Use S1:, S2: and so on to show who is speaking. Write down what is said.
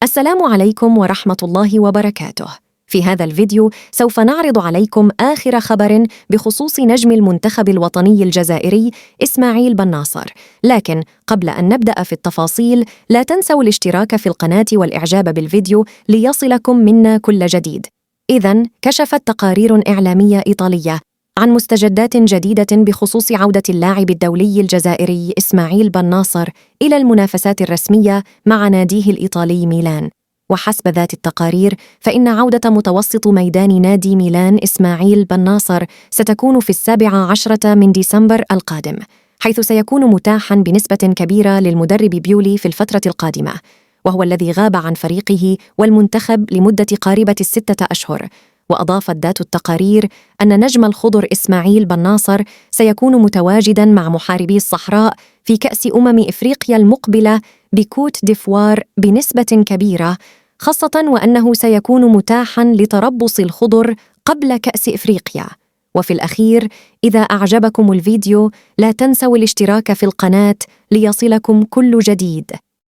S1: السلام عليكم ورحمة الله وبركاته. في هذا الفيديو سوف نعرض عليكم آخر خبر بخصوص نجم المنتخب الوطني الجزائري إسماعيل بناصر، لكن قبل أن نبدأ في التفاصيل لا تنسوا الاشتراك في القناة والإعجاب بالفيديو ليصلكم منا كل جديد. إذن كشفت تقارير إعلامية إيطالية عن مستجدات جديدة بخصوص عودة اللاعب الدولي الجزائري إسماعيل بناصر إلى المنافسات الرسمية مع ناديه الإيطالي ميلان. وحسب ذات التقارير فإن عودة متوسط ميدان نادي ميلان إسماعيل بناصر ستكون في 17 من ديسمبر القادم، حيث سيكون متاحاً بنسبة كبيرة للمدرب بيولي في الفترة القادمة، وهو الذي غاب عن فريقه والمنتخب لمدة قاربة 6 أشهر. وأضافت ذات التقارير أن نجم الخضر إسماعيل بناصر سيكون متواجداً مع محاربي الصحراء في كأس إفريقيا المقبلة بكوت ديفوار بنسبة كبيرة، خاصة وأنه سيكون متاحاً لتربص الخضر قبل كأس إفريقيا. وفي الأخير، إذا أعجبكم الفيديو لا تنسوا الاشتراك في القناة ليصلكم كل جديد.